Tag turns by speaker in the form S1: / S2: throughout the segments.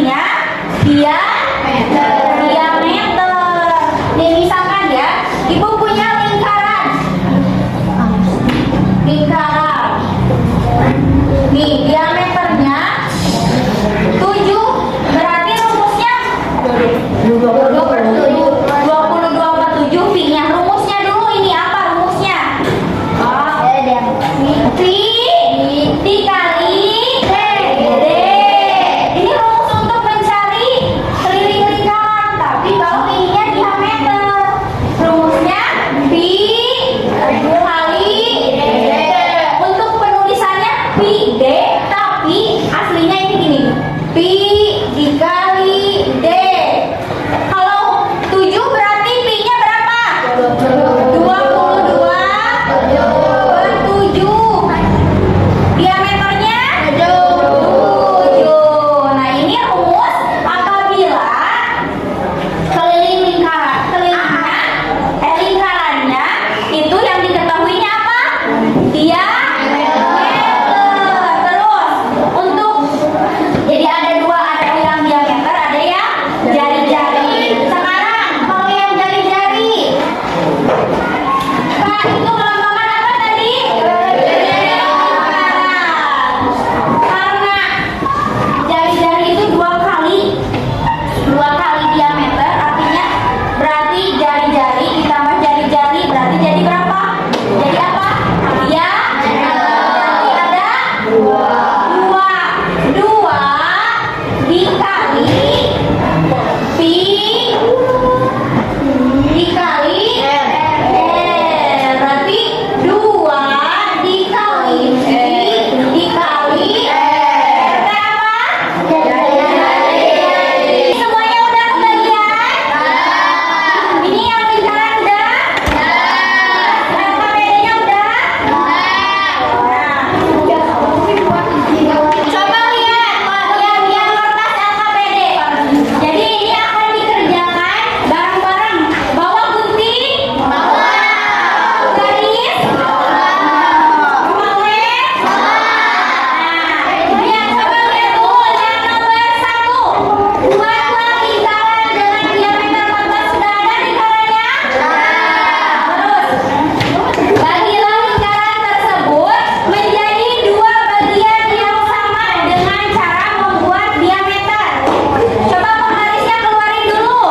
S1: namanya diameter. Nih misalkan ya, ibu punya lingkaran. Nih diameternya 7, berarti rumusnya 22/7 pi-nya. Rumusnya dulu ini apa rumusnya? Pi dikali D. Ini rumus untuk mencari keliling lingkaran, tapi kalau ininya diameter, rumusnya pi kali D. Untuk penulisannya pi D, tapi aslinya ini gini, pi dikali D. Kalau 7 berarti pi-nya berapa? 22/7. Diameternya 7. Nah, ini rumus apabila keliling lingkarannya itu yang diketahuinya apa? Diameter. Terus untuk jadi ada dua, ada yang diameter, ada yang jari-jari. Sekarang kalau yang jari-jari, Kak, itu melambangkan apa tadi? Karena jari-jari itu dua kali diameter, artinya berarti jari-jari ditambah jari-jari berarti jadi berapa? Jadi apa? Ya, berarti ada 2 dikali pi dikali berarti 2 dikali pi dikali berapa? Semuanya udah kebagian? Ini yang lingkaran udah? LKPD-nya udah? Coba lihat yang kertas LKPD. Jadi ini akan dikerjakan bareng-bareng. Bawa gunting, bawa garis, ruler. Lihat, coba lihat dulu yang nomor 1. Buatlah lingkaran dengan diameter 14. Sudah ada lingkarannya? Terus bagilah lingkaran tersebut menjadi 2 bagian yang sama dengan cara membuat diameter. Coba penggarisnya keluarin dulu.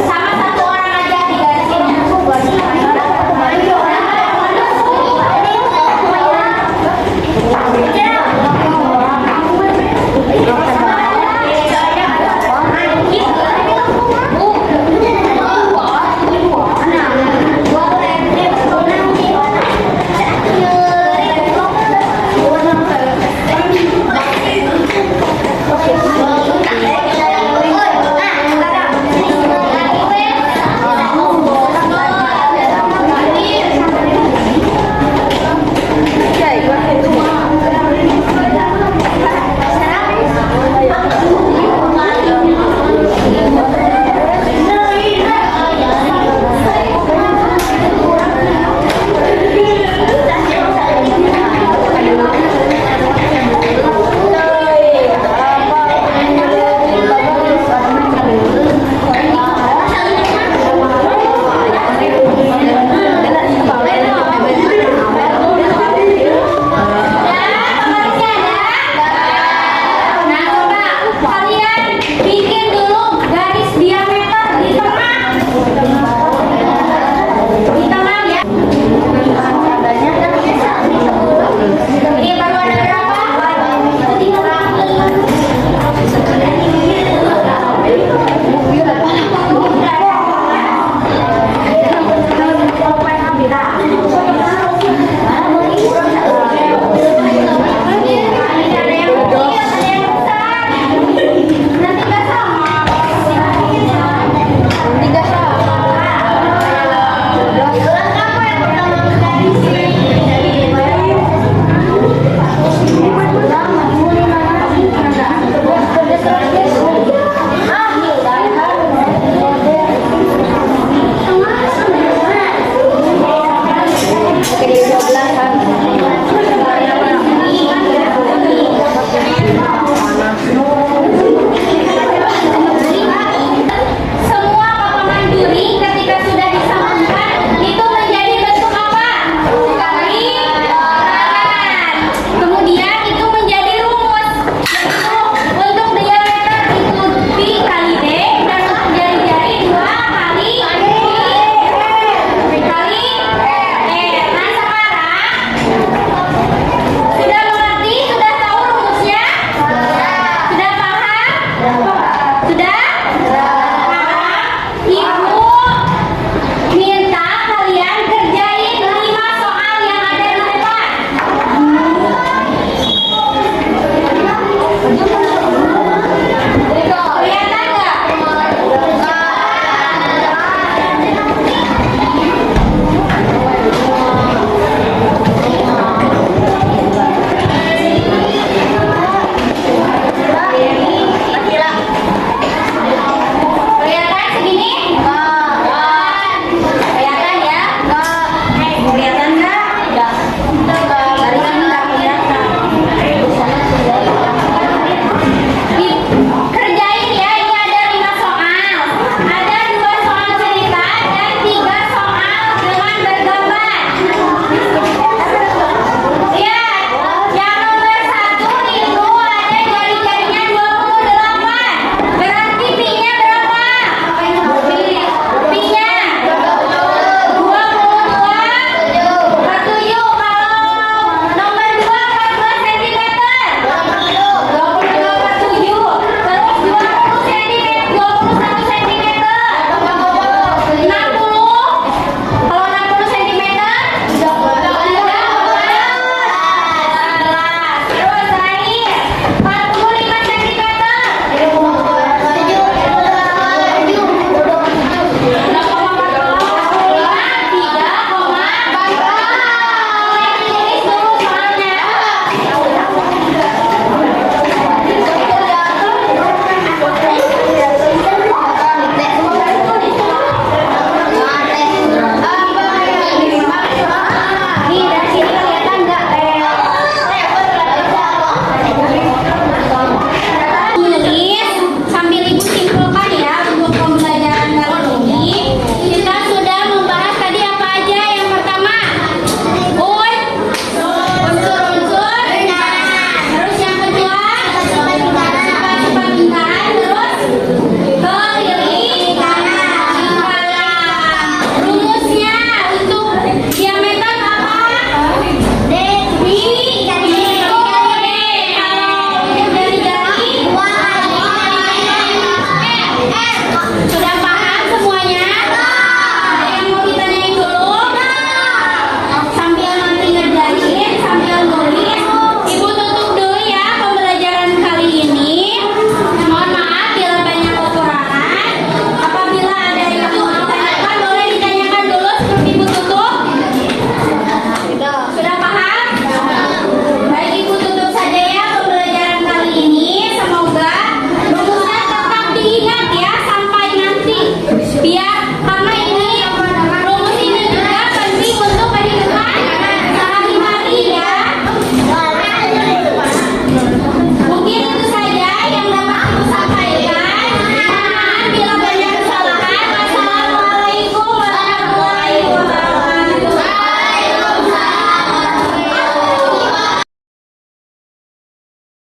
S1: Sama satu orang aja digarisinnya.